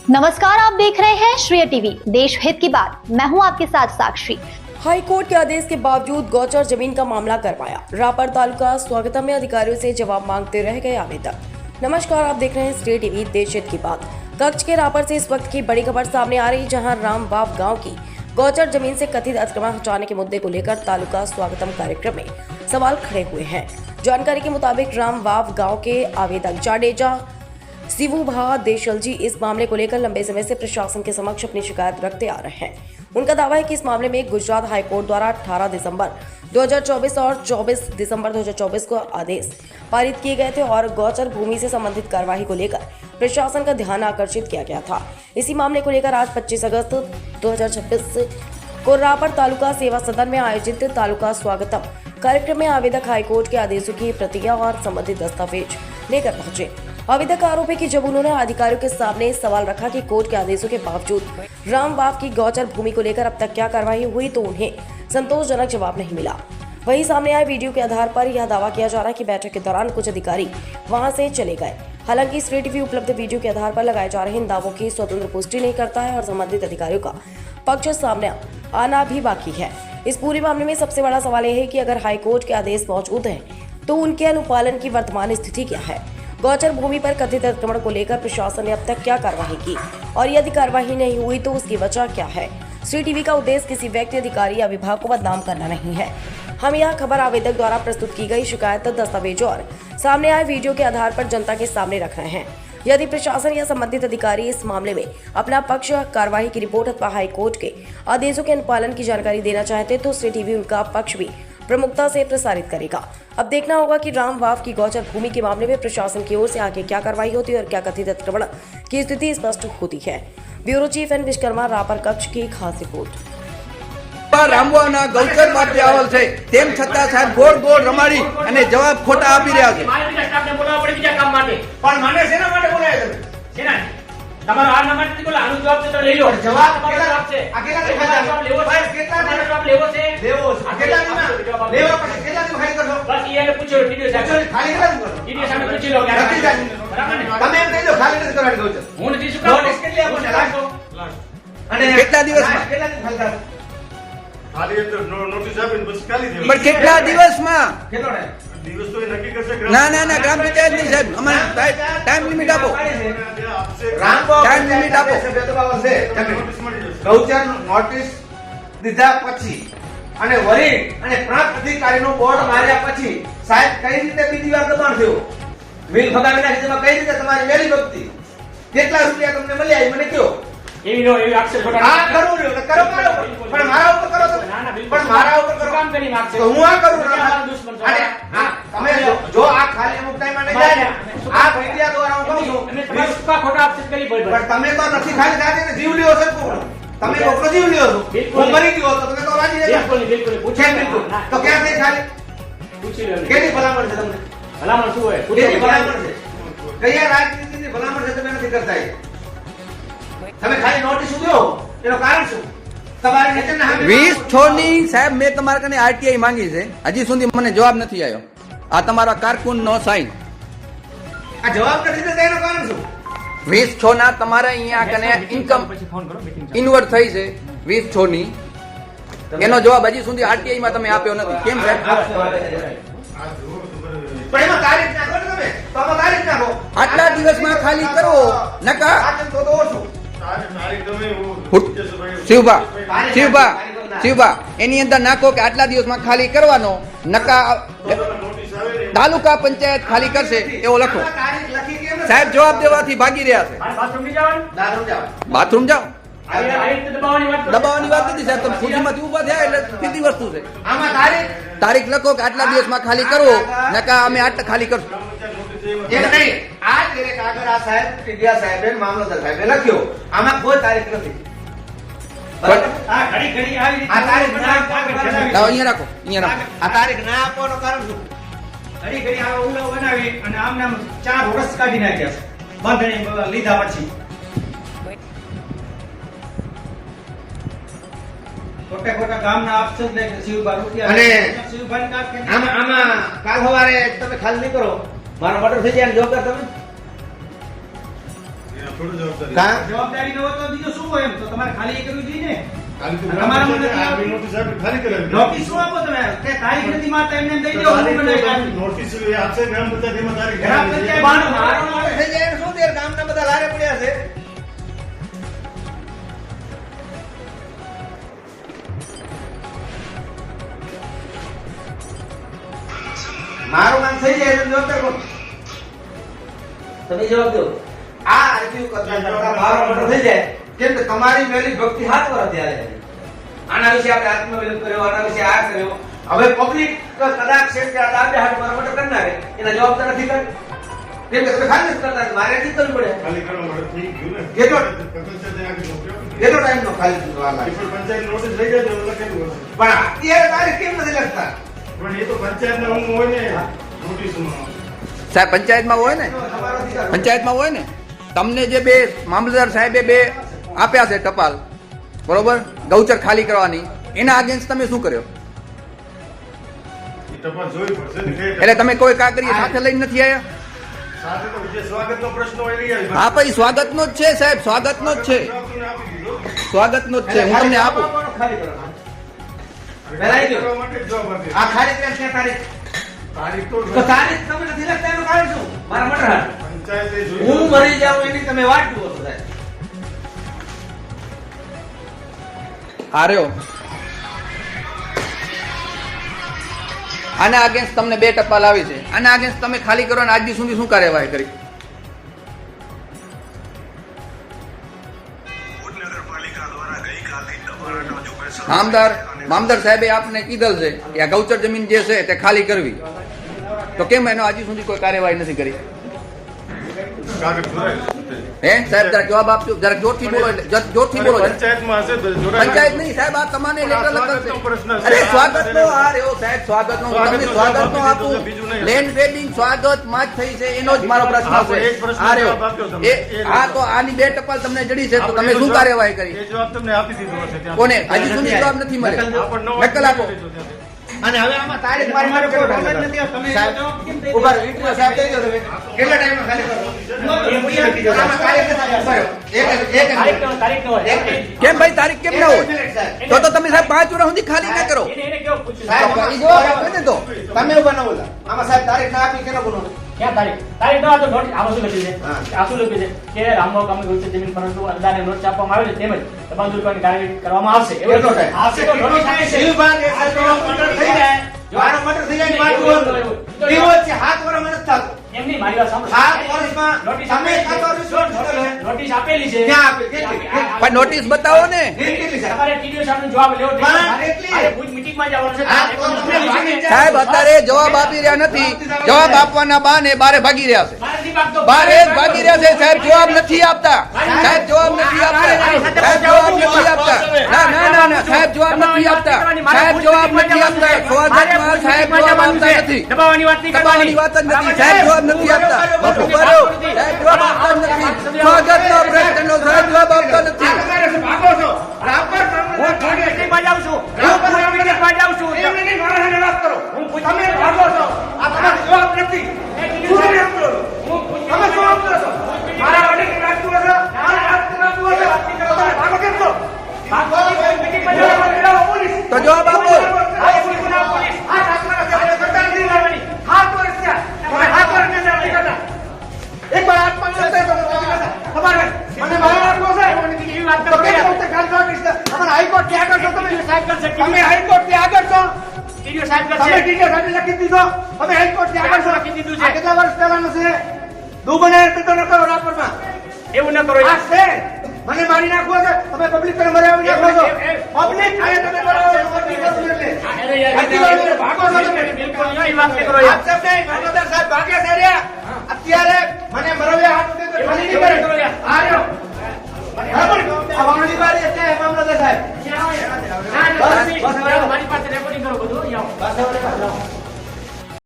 नमस्कार, आप देख रहे हैं श्रेय टीवी, देश हित की बात। मैं हूं आपके साथ साक्षी। हाई कोर्ट के आदेश के बावजूद गौचर जमीन का मामला करवाया। रापर तालुका स्वागतम में अधिकारियों से जवाब मांगते रह गए आवेदक। नमस्कार, आप देख रहे हैं श्रेय टीवी, देश हित की बात। कच्छ के रापर से इस वक्त की बड़ी खबर सामने आ रही, जहां रामबाव गांव की गौचर जमीन से कथित अतिक्रमण हटाने के मुद्दे को लेकर तालुका स्वागतम कार्यक्रम में सवाल खड़े हुए हैं। जानकारी के मुताबिक रामबाव गाँव के आवेदक जाडेजा शिवूभा देशल जी इस मामले को लेकर लंबे समय से प्रशासन के समक्ष अपनी शिकायत रखते आ रहे हैं। उनका दावा है कि इस मामले में गुजरात हाई कोर्ट द्वारा 18 दिसंबर 2024 और 24 दिसंबर 2024 को आदेश पारित किए गए थे और गौचर भूमि से संबंधित कार्यवाही को लेकर प्रशासन का ध्यान आकर्षित किया गया था। इसी मामले को लेकर आज 25 अगस्त 2026 को रापर तालुका सेवा सदन में आयोजित तालुका स्वागतम कार्यक्रम में आवेदक हाईकोर्ट के आदेशों की प्रतियां और संबंधित दस्तावेज लेकर पहुंचे। आवेदक का आरोप है कि जब उन्होंने अधिकारियों के सामने सवाल रखा कि कोर्ट के आदेशों के बावजूद रामबाव की गौचर भूमि को लेकर अब तक क्या कार्रवाई हुई, तो उन्हें संतोषजनक जवाब नहीं मिला। वहीं सामने आए वीडियो के आधार पर यह दावा किया जा रहा है कि बैठक के दौरान कुछ अधिकारी वहां से चले गए। हालांकि श्रेय टीवी उपलब्ध वीडियो के आधार पर लगाए जा रहे इन दावों की स्वतंत्र पुष्टि नहीं करता है और संबंधित अधिकारियों का पक्ष सामने आना भी बाकी है। इस पूरे मामले में सबसे बड़ा सवाल यह है कि अगर हाईकोर्ट के आदेश मौजूद हैं, तो उनके अनुपालन की वर्तमान स्थिति क्या है। गौचर भूमि पर कथित अतिक्रमण को लेकर प्रशासन ने अब तक क्या कार्रवाई की और यदि कार्रवाई नहीं हुई तो उसकी वजह क्या है। श्रेय टीवी का उद्देश्य किसी व्यक्ति, अधिकारी या विभाग को बदनाम करना नहीं है। हम यह खबर आवेदक द्वारा प्रस्तुत की गई शिकायत, दस्तावेज और सामने आए वीडियो के आधार पर जनता के सामने रख रहे हैं। यदि प्रशासन या संबंधित अधिकारी इस मामले में अपना पक्ष, कार्रवाई की रिपोर्ट अथवा हाईकोर्ट के आदेशों के अनुपालन की जानकारी देना चाहते तो श्रेय टीवी उनका पक्ष भी प्रमुखता से प्रसारित करेगा। अब देखना होगा कि रामबाव की गौचर भूमि के मामले में प्रशासन की ओर से आगे क्या कार्रवाई होती है और क्या कथित अतिक्रमण की स्थिति स्पष्ट होती है। Bureau chief N Vishwakarma, Rapar कक्ष की खास रिपोर्ट। રામવાના ગૌચર માટે આવેલ છે, તેમ છતાં સાહેબ ગોળ ગોળ રમાડી અને જવાબ ખોટા આપી રહ્યા છે। મારે બીજા સ્ટાફને બોલાવવા પડે બીજા કામ માટે, પણ મને શેના માટે બોલાવ્યા તમે? શેના? તમારો આ નામ માટે બોલા, આનો જવાબ તો લઈ લો। જવાબ કેટલા જવાબ છે? આ કેટલા જવાબ લેવો છે? કેટલા જવાબ લેવો છે? લેવો છે। આ કેટલા દિન લેવા પછી કેટલા દિન ખાલી કરશો? બસ એને પૂછો ટીડીઓ સાહેબ, ખાલી કેટલા દિન કરો? ટીડીઓ સાહેબ પૂછી લો કે બરાબર ને? તમે એમ કહી દો ખાલી નથી કરવાની ગૌચર। હું નથી શું નોટિસ કેટલી આપો ને? લાસ્ટ અને કેટલા દિવસમાં? કેટલા દિન ખાલી કરશો? ખાલી તો નોટિસ આપીને પછી ખાલી દેવું। પણ કેટલા દિવસમાં? કેટલો ટાઈમ? દિવસ તો એ નક્કી કરશે। ના ના ના, ગ્રામ પંચાયત નહીં સાહેબ, અમારે ટાઈમ લિમિટ આપો। ટાઈમ લિમિટ આપો। ગૌચર નોટિસ દીધા પછી અને વરી અને પ્રાંત અધિકારીનો બોર્ડ માર્યા પછી સાહેબ કઈ રીતે બીજી વાર દબાણ થયું? બિલ ફગાવી નાખી તેમાં કઈ રીતે તમારી વેલી ભક્તિ? કેટલા રૂપિયા તમને મળ્યા એ મને કહો। એવી નો એવી આક્ષેપ ખોટા આ કરું રહ્યો તો કરો મારા ઉપર, પણ મારા ઉપર કરો તમે। ના ના બિલકુલ, પણ મારા ઉપર કરો કામ કરી નાખશે તો હું આ કરું તમે ના? અમારા દુશ્મન છો। અને હા, તમે જો આ ખાલી અમુક ટાઈમ માટે જાય ને, આ મીડિયા દ્વારા હું કહું છું, અમે તમારા સુકા ખોટા આક્ષેપ કરી બોલ પણ તમે તો નથી ખાલી જાતે જીવ લ્યો છો કોણ? તમે કોકરો જીવ લ્યો છો। બિલકુલ હું મરી ગયો તો તમે તો રાજી રહેતા। બિલકુલ બિલકુલ પૂછે છે બિલકુલ। તો ક્યાં થઈ ખાલી? પૂછી લો કેની ભલામણ છે તમને? ભલામણ શું હોય? કેની ભલામણ છે? કયા રાજનીતિની ભલામણ છે તમે નથી કરતા? તમે ખાલી નોટિસ દો, એનું કારણ શું? તમારી નીચેના હામે 20 ની સાહેબ મેં તમારા કને આરટીઆઈ માંગી છે, હજી સુધી મને જવાબ નથી આવ્યો। આ તમારા કારકુન નો સાઈન। આ જવાબ નથી દેતા એનું કારણ શું? 20 ના તમારા અહીંયા કને ઇન્કમ પછી ફોન કરો મીટિંગ ઇન્વર્ટ થઈ છે 20 ની, એનો જવાબ હજી સુધી આરટીઆઈ માં તમે આપ્યો નથી, કેમ સાહેબ? પણ એમાં તારીખ નાખો ને તમે, તો આમાં તારીખ નાખો। આટલા દિવસમાં ખાલી કરો નકા। આચમ તો ઓછું। તારીખ તમે શિવભા શિવભા શિવભા એની અંદર નાખો કે આટલા દિવસમાં ખાલી કરવાનો, નકા નોટિસ આવે ને તાલુકા પંચાયત ખાલી કરશે એવો લખો। તારીખ લખી કેમ નથી? સાહેબ જવાબ દેવાથી ભાગી રહ્યા છે। મારે બાથરૂમ ની જવાનું દારૂ જાવ। બાથરૂમ જાઓ, આ રીતે દબાવવાની વાત કરો। દબાવવાની વાત નથી સાહેબ, તમે ખુરશીમાંથી ઊભા થયા એટલે સીધી વસ્તુ છે। આમાં તારીખ તારીખ લખો કે આટલા દિવસમાં ખાલી કરો, નકા અમે આટલા ખાલી કરશું। એમ નહીં, આ જ કાગળ આ સાહેબ ટીડીયા સાહેબે મામલતદાર સાહેબે લખ્યો, આમાં કોઈ તારીખ નથી। બરાબર? આ ઘડી ઘડી આવી રીતે આ તારીખ ના લાવો અહીંયા રાખો, અહીંયા રાખો। આ તારીખ ના આપવાનું કારણ શું? ઘડી ઘડી આ ઉલ્લો બનાવી અને આમ નામ 4 વર્ષ કાઢી નાખ્યા છે બાંધણી લીધા પછી। ખોટા ખોટા ગામના આપશે ને શિવબા રૂપિયા અને શિવભાઈ કાક કે આમાં કાલ સવારે તમે ખાલી નહીં કરો, મારો મર્ડર થઈ જાય, જવાબદાર તમે? થોડું જવાબદારી. કાં? જવાબદારી ન હોય તો બીજું શું હોય? એમ તો તમારે ખાલી એ કરવી જોઈએ ને. ખાલી તો તમારા ગ્રામ મને પંચાયતે આ નોટિસ આપી ખાલી કરાવી. નોટિસ શું આપો તમે? કે તારીખ નથી મારતા એમને એમ દઈ દો. હું બનાવી આપું. નોટિસ એ આપશે ગ્રામ પંચાયત એમાં તારીખ ગ્રામ લખેલી છે. પંચાયત મારો મારો થઈ જાય એને શું દેર ગામના બધા લારે પડ્યા છે. મારું કામ થઈ જાય એટલે જવાબદાર કોણ? તમે જવાબ દો. આ review કરતા કરતા મારો મર્ડર થઈ જાય કેમ કે તમારી મેલી ભક્તિ હાથ પર ત્યારે આના વિશે આપણે આત્મવિલોપ કર્યો, આના વિશે આ કર્યો. હવે પબ્લિક કદાચ છે કે આ દાબે હાથ મારો મર્ડર કરી નાખે એના જવાબદાર નથી કરે કેમ કે તમે ખાલી જ કરતા મારે નથી કરવું પડે. ખાલી કરવા માટે થઈ ગયું ને. કેટલો? પંચાયતે આગળ મોકલ્યો. કેટલો ટાઈમ નો ખાલી થવા લાગે? એ પણ પંચાયત નોટિસ લઈ જાય તો લખેલું હશે. પણ અત્યારે તારીખ કેમ નથી લખતા? પણ એ તો પંચાયતના ઊંઘ હોય ને નોટિસમાં. સાહેબ પંચાયતમાં હોય ને, તમારો અધિકાર. પંચાયતમાં હોય ને, તમને જે બે મામલતદાર સાહેબે બે આપ્યા છે ટપાલ, બરોબર, ગૌચર ખાલી કરવાની, એના અગેન્સ્ટ તમે શું કર્યો? એ તપાસ જોવી પડશે ને કઈ એટલે તમે કોઈ કાગળિયા સાથે લઈને નથી આવ્યા? સાથે તો જે સ્વાગતનો પ્રશ્ન હોય લઈ આવી. હા પછી સ્વાગતનો જ છે સાહેબ, સ્વાગતનો જ છે, જવાબ તમને આપી દીધો. સ્વાગતનો જ છે, હું તમને આપું. ખાલી કરવાનો. પહેલા એ કરવા કહો. માટે જ જવાબ આપી. આ ખાલી કરે છે તારીખ. તારીખ તો તારીખ તમે નથી લખતા એનું કારણ શું? મારા મર્ડર હાથ. પંચાયતે જોઈ હું મરી જાઉં એની તમે વાટ જુઓ છો સાહેબ. આ રહ્યો. આના અગેન્સ્ટ તમને બે ટપાલ આવી છે, આના અગેન્સ્ટ તમે ખાલી કરો અને આજ દી સુધી શું કાર્યવાહી કરી? મામદાર સાહેબે આપને કીધેલ છે કે આ ગૌચર જમીન જે છે તે ખાલી કરવી, તો કેમ એનો હજી સુધી કોઈ કાર્યવાહી નથી કરી? કાગળ જોડાયેલું છે. હે સાહેબ જરાક જવાબ આપજો, જરાક જોરથી બોલો, જોરથી બોલો જરાક. પંચાયતમાં હશે તો જોડાયેલું. પંચાયત નહીં સાહેબ, આ તમને લેટર લખેલ સ્વાગતનો પ્રશ્ન છે. છે. અરે સ્વાગતનો આ રહ્યો સાહેબ, સ્વાગતનો હું તમને સ્વાગતનો આપું. બીજું નહીં. લેન્ડ ગ્રેડિંગ સ્વાગતમાં જ થઈ છે એનો જ મારો પ્રશ્ન હા, છે. પણ એક પ્રશ્નનો આ રહ્યો. જવાબ આપ્યો તમે. એ આ તો આની બે ટપાલ તમને જડી છે તો તમે શું કાર્યવાહી કરી? એ જવાબ તમને આપી દીધો હશે ત્યાં. કોને? હજી સુધી જવાબ નથી મળ્યો. નકલ આપો. અને હવે આમાં તારીખ મારી માટે કોઈ problem જ નથી. તમે સાહેબ, જવાબ કેમ દઈ ઉભા રહો, વીટીઓ સાહેબ દઈ દો તમે. કેટલા ટાઈમમાં ખાલી કરો? આમાં તારીખ નથી આપી. ઉભા રહો. એક તારીખ ન હોય. કેમ ભાઈ તારીખ કેમ ના હોય? મિનિટ સાહેબ. તો તમે સાહેબ 5 વર્ષ સુધી ખાલી ના કરો. એને કેવું પૂછ્યું? સાહેબ, ઈ જવાબ આપો ને તો. તમે ઉભા ન બોલા. આમાં સાહેબ તારીખ ના આપી કેનો ગુનો? ક્યાં તારીખ? તારીખ ન હોય તો નોટિસ આમાં શું લખ્યું છે? હા. આ શું લખ્યું છે? કે રામબાગ ગામે ગૌચર જમીન પરંતુ અરજદારને નોટિસ આપવામાં આવે છે તેમજ તમામ દુર્ગની કાર્યવાહી કરવામાં આવશે. એવું કેટલો time? આવશે તો નોટિસ આપે છે. શિવભાગ એ સાહેબનો મર્ડર થઈ જાય. મારો મર્ડર થઈ જાય ને વાત જુઓ. દિવસ છે, 7 વર્ષ મને જ થતું. એમ નહીં, મારી વાત સાંભળો. 7 વર્ષમાં નોટિસ તમે આપેલી કાં તો રિસોર્ટ છે. કરો. નોટિસ આપેલી છે. ક્યાં આપી? કેટલી? પણ નોટિસ બતાવો ને. કેટલી સાહેબ? તમારે TDO સાહેબનો જવાબ લેવો છે. પણ મારે કેટલી? ભુજ મીટિંગમાં જવાનું છે. હા, તો તમે ભાગી જાઓ. સાહેબ અત્યારે જવાબ આપી રહ્યા નથી, જવાબ આપવાના બાને બારે ભાગી રહ્યા છે. મારે નથી ભાગતો. બારે જ ભાગી રહ્યા છે સાહેબ, જવાબ નથી આપતા. સાહેબ જવાબ નથી આપતા. સાહેબ જવાબ નથી આપતા. ના ના ના ના સાહેબ જવાબ નથી આપતા. સાહેબ જવાબ નથી આપતા. સ્વાગતમાં સાહેબ જવાબ આપતા નથી. દબાવવાની વાત નહીં દબાવવાની વાત જ નથી. સાહેબ જવાબ નથી આપતા. ઉભા રહો. સાહેબ જવાબ આપતા જ નથી. સ્વાગતનો પ્રશ્નનો સાહેબ જવાબ આપતા નથી. હું ભુજ મીટિંગમાં જાઉં છું. હું ભુજ મીટિંગમાં જાઉં છું. હું ભુજ મીટિંગમાં જાઉં છું. હું ભુજ મીટિંગમાં જાઉં છું. મારા વડીલ રાખતું હશે. મીટિંગમાં જવાનું પોલીસ. તો જવાબ આપો. એવું ન કરો. મને મારી નાખવો છે તમે પબ્લિક પર મરાવી નાખો છો પબ્લિક આયા તમે બરાબર ભાગો છો તમે બિલકુલ નહીં વાત કરો. આપ સબ નહીં મામલતદાર સાહેબ ભાગે છે રે અત્યારે મને મરવ્યા